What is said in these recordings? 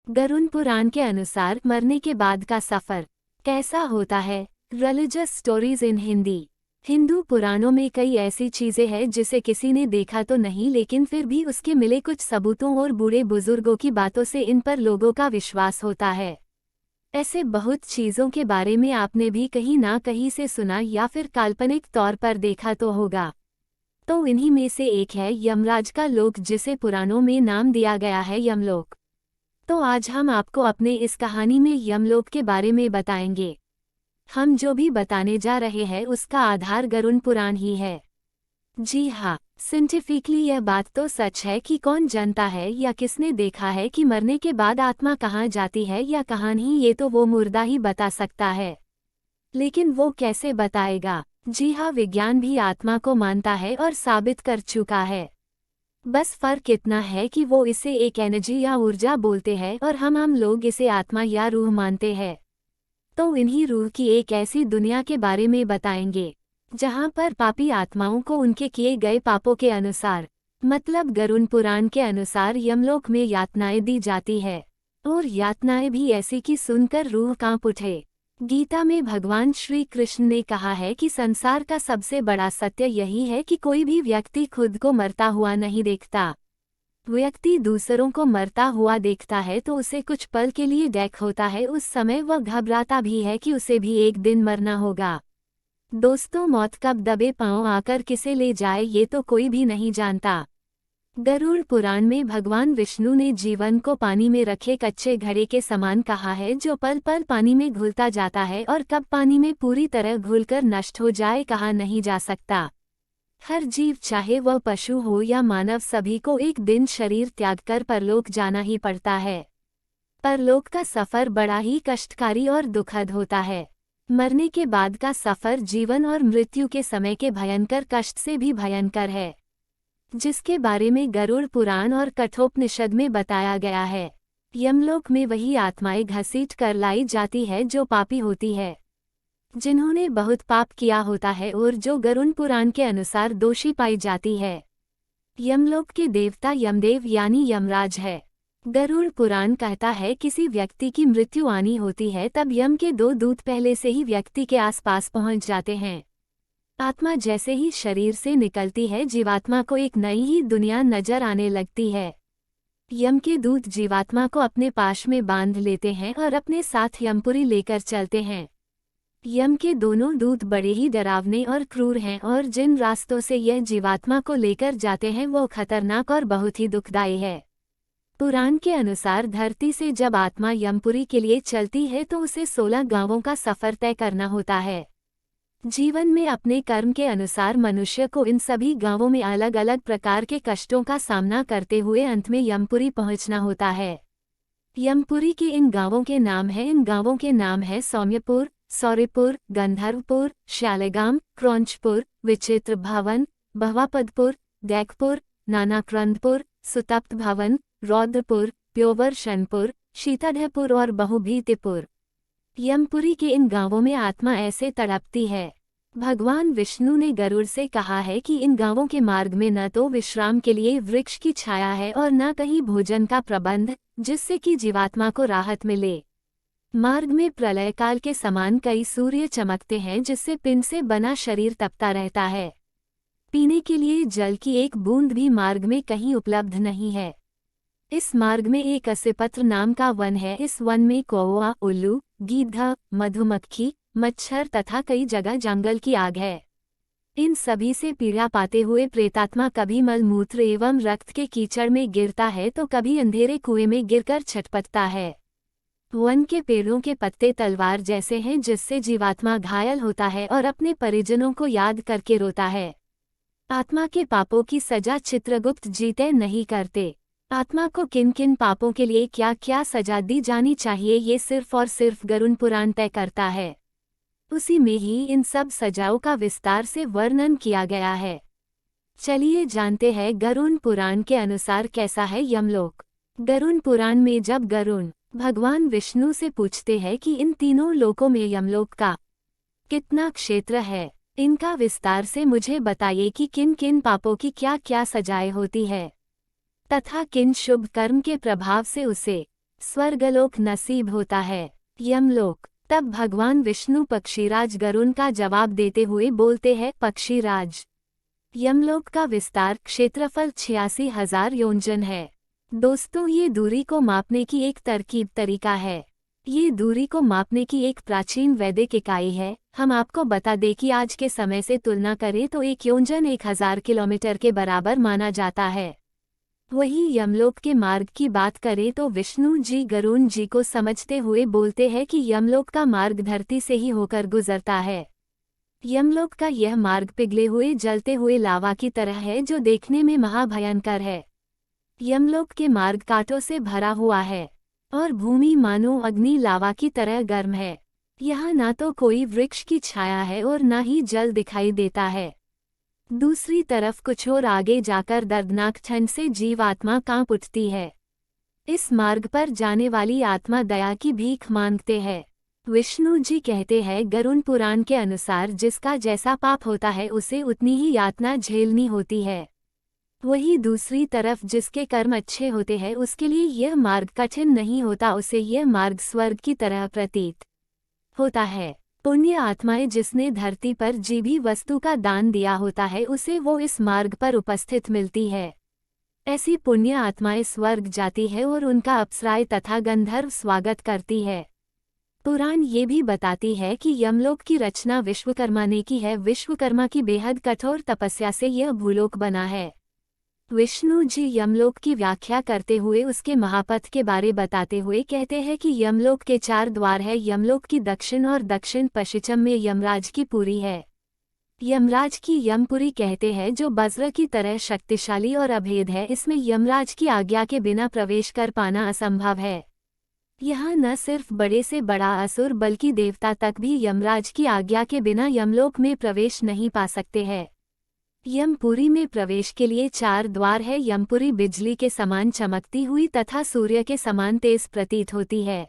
गरुड़ पुराण के अनुसार मरने के बाद का सफर कैसा होता है। Religious stories in Hindi. Hindu पुराणों में कई ऐसी चीजें हैं जिसे किसी ने देखा तो नहीं, लेकिन फिर भी उसके मिले कुछ सबूतों और बूढ़े बुजुर्गों की बातों से इन पर लोगों का विश्वास होता है। ऐसे बहुत चीजों के बारे में आपने भी कहीं ना कहीं से सुना या फिर काल्पनिक तौर पर देखा तो होगा। तो इन्हीं में से एक है यमराज का लोक, जिसे पुराणों में नाम दिया गया है यमलोक। तो आज हम आपको अपने इस कहानी में यमलोक के बारे में बताएंगे। हम जो भी बताने जा रहे हैं उसका आधार गरुड़ पुराण ही है। जी हाँ, साइंटिफिकली यह बात तो सच है कि कौन जानता है या किसने देखा है कि मरने के बाद आत्मा कहाँ जाती है या कहाँ नहीं, ये तो वो मुर्दा ही बता सकता है। लेकिन वो कैसे बताएगा। जी हाँ, विज्ञान भी आत्मा को मानता है और साबित कर चुका है। बस फर्क इतना है कि वो इसे एक एनर्जी या ऊर्जा बोलते हैं और हम लोग इसे आत्मा या रूह मानते हैं। तो इन्हीं रूह की एक ऐसी दुनिया के बारे में बताएंगे जहां पर पापी आत्माओं को उनके किए गए पापों के अनुसार, मतलब गरुड़ पुराण के अनुसार, यमलोक में यातनाएं दी जाती है। और यातनाएं भी ऐसी कि सुनकर रूह कांप उठे। गीता में भगवान श्री कृष्ण ने कहा है कि संसार का सबसे बड़ा सत्य यही है कि कोई भी व्यक्ति खुद को मरता हुआ नहीं देखता। व्यक्ति दूसरों को मरता हुआ देखता है तो उसे कुछ पल के लिए डैक होता है, उस समय वह घबराता भी है कि उसे भी एक दिन मरना होगा। दोस्तों, मौत कब दबे पांव आकर किसे ले जाए ये तो कोई भी नहीं जानता। गरुड़ पुराण में भगवान विष्णु ने जीवन को पानी में रखे कच्चे घड़े के समान कहा है, जो पल पल पानी में घुलता जाता है और कब पानी में पूरी तरह घुलकर नष्ट हो जाए कहा नहीं जा सकता। हर जीव, चाहे वह पशु हो या मानव, सभी को एक दिन शरीर त्याग कर परलोक जाना ही पड़ता है। परलोक का सफर बड़ा ही कष्टकारी और दुखद होता है। मरने के बाद का सफर जीवन और मृत्यु के समय के भयंकर कष्ट से भी भयंकर है, जिसके बारे में गरुड़ पुराण और कठोपनिषद में बताया गया है। यमलोक में वही आत्माएं घसीट कर लाई जाती है जो पापी होती है, जिन्होंने बहुत पाप किया होता है और जो गरुड़ पुराण के अनुसार दोषी पाई जाती है। यमलोक के देवता यमदेव यानी यमराज है। गरुड़ पुराण कहता है किसी व्यक्ति की मृत्यु आनी होती है तब यम के दो दूत पहले से ही व्यक्ति के आसपास पहुंच जाते हैं। आत्मा जैसे ही शरीर से निकलती है, जीवात्मा को एक नई ही दुनिया नजर आने लगती है। यम के दूत जीवात्मा को अपने पाश में बांध लेते हैं और अपने साथ यमपुरी लेकर चलते हैं। यम के दोनों दूत बड़े ही डरावने और क्रूर हैं और जिन रास्तों से यह जीवात्मा को लेकर जाते हैं वो खतरनाक और बहुत ही दुखदायी है। पुराण के अनुसार धरती से जब आत्मा यमपुरी के लिए चलती है तो उसे 16 गांवों का सफर तय करना होता है। जीवन में अपने कर्म के अनुसार मनुष्य को इन सभी गांवों में अलग अलग प्रकार के कष्टों का सामना करते हुए अंत में यमपुरी पहुंचना होता है। यमपुरी के इन गांवों के नाम है सौम्यपुर, सौर्यपुर, गंधर्वपुर, शालिग्राम, क्रौंचपुर, विचित्र भवन, भवापदपुर, डैकपुर, नानाक्रंदपुर, सुतप्त भवन, रौद्रपुर, प्योवर्शनपुर, शीतढ़पुर और बहुभीतिपुर। यमपुरी के इन गांवों में आत्मा ऐसे तड़पती है। भगवान विष्णु ने गरुड़ से कहा है कि इन गांवों के मार्ग में न तो विश्राम के लिए वृक्ष की छाया है और न कहीं भोजन का प्रबंध, जिससे कि जीवात्मा को राहत मिले। मार्ग में प्रलय काल के समान कई सूर्य चमकते हैं, जिससे पिंड से बना शरीर तपता रहता है। पीने के लिए जल की एक बूंद भी मार्ग में कहीं उपलब्ध नहीं है। इस मार्ग में एक असिपत्र नाम का वन है। इस वन में कौवा, उल्लू, गीदड़, मधुमक्खी, मच्छर तथा कई जगह जंगल की आग है। इन सभी से पीड़ा पाते हुए प्रेतात्मा कभी मलमूत्र एवं रक्त के कीचड़ में गिरता है तो कभी अंधेरे कुएं में गिरकर छटपटता है। वन के पेड़ों के पत्ते तलवार जैसे हैं, जिससे जीवात्मा घायल होता है और अपने परिजनों को याद करके रोता है। आत्मा के पापों की सजा चित्रगुप्त जी तय नहीं करते। आत्मा को किन किन पापों के लिए क्या क्या सजा दी जानी चाहिए ये सिर्फ और सिर्फ गरुड़ पुराण तय करता है। उसी में ही इन सब सजाओं का विस्तार से वर्णन किया गया है। चलिए जानते हैं गरुड़ पुराण के अनुसार कैसा है यमलोक। गरुड़ पुराण में जब गरुड़ भगवान विष्णु से पूछते हैं कि इन तीनों लोकों में यमलोक का कितना क्षेत्र है, इनका विस्तार से मुझे बताइए कि किन किन पापों की क्या क्या सजाएं होती है तथा किन शुभ कर्म के प्रभाव से उसे स्वर्गलोक नसीब होता है। यमलोक। तब भगवान विष्णु पक्षीराज गरुण का जवाब देते हुए बोलते हैं, पक्षीराज, यमलोक का विस्तार क्षेत्रफल 86,000 योजन है। दोस्तों, ये दूरी को मापने की एक तरकीब तरीका है। ये दूरी को मापने की एक प्राचीन वैदिक इकाई है। हम आपको बता दें कि आज के समय से तुलना करें तो एक योजन 1000 किलोमीटर के बराबर माना जाता है। वही यमलोक के मार्ग की बात करें तो विष्णु जी गरुण जी को समझते हुए बोलते हैं कि यमलोक का मार्ग धरती से ही होकर गुजरता है। यमलोक का यह मार्ग पिघले हुए जलते हुए लावा की तरह है, जो देखने में महाभयंकर है। यमलोक के मार्ग कांटों से भरा हुआ है और भूमि मानो अग्नि लावा की तरह गर्म है। यहाँ ना तो कोई वृक्ष की छाया है और ना ही जल दिखाई देता है। दूसरी तरफ कुछ और आगे जाकर दर्दनाक ठंड से जीवात्मा कांप उठती है। इस मार्ग पर जाने वाली आत्मा दया की भीख मांगते हैं। विष्णु जी कहते हैं, गरुण पुराण के अनुसार जिसका जैसा पाप होता है उसे उतनी ही यातना झेलनी होती है। वही दूसरी तरफ जिसके कर्म अच्छे होते हैं उसके लिए यह मार्ग कठिन नहीं होता, उसे यह मार्ग स्वर्ग की तरह प्रतीत होता है। पुण्य आत्माएं जिसने धरती पर जी भी वस्तु का दान दिया होता है उसे वो इस मार्ग पर उपस्थित मिलती है। ऐसी पुण्य आत्माएं स्वर्ग जाती है और उनका अप्सराएं तथा गंधर्व स्वागत करती है। पुराण ये भी बताती है कि यमलोक की रचना विश्वकर्मा ने की है। विश्वकर्मा की बेहद कठोर तपस्या से यह भूलोक बना है। विष्णु जी यमलोक की व्याख्या करते हुए उसके महापथ के बारे बताते हुए कहते हैं कि यमलोक के 4 द्वार है। यमलोक की दक्षिण और दक्षिण पश्चिम में यमराज की पुरी है। यमराज की यमपुरी कहते हैं, जो वज्र की तरह शक्तिशाली और अभेद है। इसमें यमराज की आज्ञा के बिना प्रवेश कर पाना असंभव है। यहाँ न सिर्फ बड़े से बड़ा असुर बल्कि देवता तक भी यमराज की आज्ञा के बिना यमलोक में प्रवेश नहीं पा सकते हैं। यमपुरी में प्रवेश के लिए 4 द्वार है। यमपुरी बिजली के समान चमकती हुई तथा सूर्य के समान तेज प्रतीत होती है।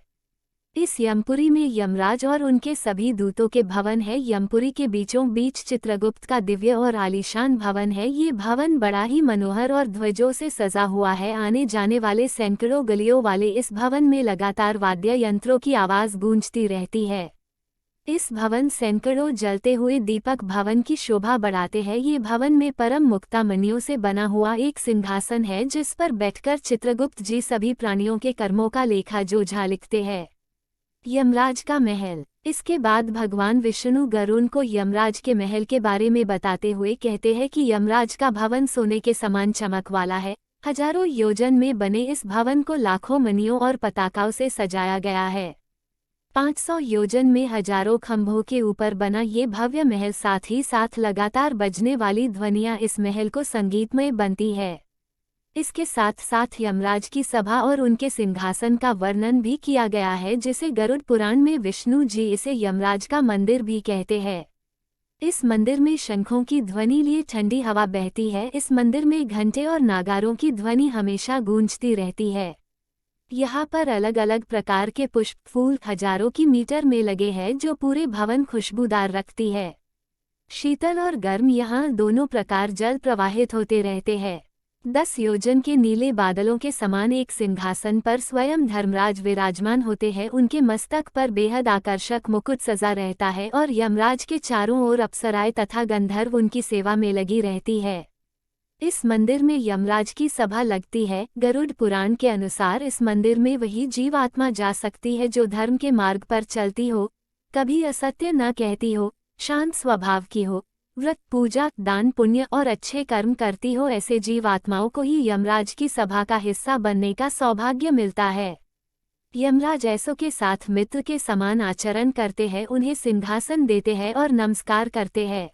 इस यमपुरी में यमराज और उनके सभी दूतों के भवन है। यमपुरी के बीचों बीच चित्रगुप्त का दिव्य और आलीशान भवन है। ये भवन बड़ा ही मनोहर और ध्वजों से सजा हुआ है। आने जाने वाले सैकड़ों गलियों वाले इस भवन में लगातार वाद्य यंत्रों की आवाज गूंजती रहती है। इस भवन सैकड़ों जलते हुए दीपक भवन की शोभा बढ़ाते हैं। ये भवन में परम मुक्तामणियों से बना हुआ एक सिंहासन है, जिस पर बैठकर चित्रगुप्त जी सभी प्राणियों के कर्मों का लेखा जोझा लिखते हैं। यमराज का महल। इसके बाद भगवान विष्णु गरुण को यमराज के महल के बारे में बताते हुए कहते हैं कि यमराज का भवन सोने के समान चमक वाला है। हजारों योजन में बने इस भवन को लाखों मणियों और पताकाओं से सजाया गया है। 500 योजन में हजारों खंभों के ऊपर बना ये भव्य महल साथ ही साथ लगातार बजने वाली ध्वनियां इस महल को संगीतमय बनती है। इसके साथ साथ यमराज की सभा और उनके सिंहासन का वर्णन भी किया गया है, जिसे गरुड़ पुराण में विष्णु जी इसे यमराज का मंदिर भी कहते हैं। इस मंदिर में शंखों की ध्वनि लिए ठंडी हवा बहती है। इस मंदिर में घंटे और नागारों की ध्वनि हमेशा गूंजती रहती है। यहाँ पर अलग अलग प्रकार के पुष्प फूल हजारों की मीटर में लगे हैं, जो पूरे भवन खुशबूदार रखती है। शीतल और गर्म यहाँ दोनों प्रकार जल प्रवाहित होते रहते हैं। 10 योजन के नीले बादलों के समान एक सिंहासन पर स्वयं धर्मराज विराजमान होते हैं। उनके मस्तक पर बेहद आकर्षक मुकुट सजा रहता है और यमराज के चारों ओर अप्सराएं तथा गंधर्व उनकी सेवा में लगी रहती है। इस मंदिर में यमराज की सभा लगती है। गरुड़ पुराण के अनुसार इस मंदिर में वही जीवात्मा जा सकती है जो धर्म के मार्ग पर चलती हो, कभी असत्य न कहती हो, शांत स्वभाव की हो, व्रत पूजा दान पुण्य और अच्छे कर्म करती हो। ऐसे जीवात्माओं को ही यमराज की सभा का हिस्सा बनने का सौभाग्य मिलता है। यमराज ऐसों के साथ मित्र के समान आचरण करते हैं, उन्हें सिंहासन देते हैं और नमस्कार करते हैं।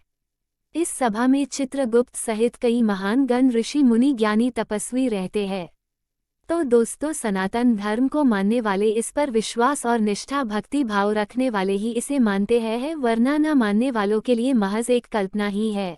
इस सभा में चित्रगुप्त सहित कई महान गण ऋषि मुनि ज्ञानी तपस्वी रहते हैं। तो दोस्तों, सनातन धर्म को मानने वाले इस पर विश्वास और निष्ठा भक्ति भाव रखने वाले ही इसे मानते हैं, वरना न मानने वालों के लिए महज एक कल्पना ही है।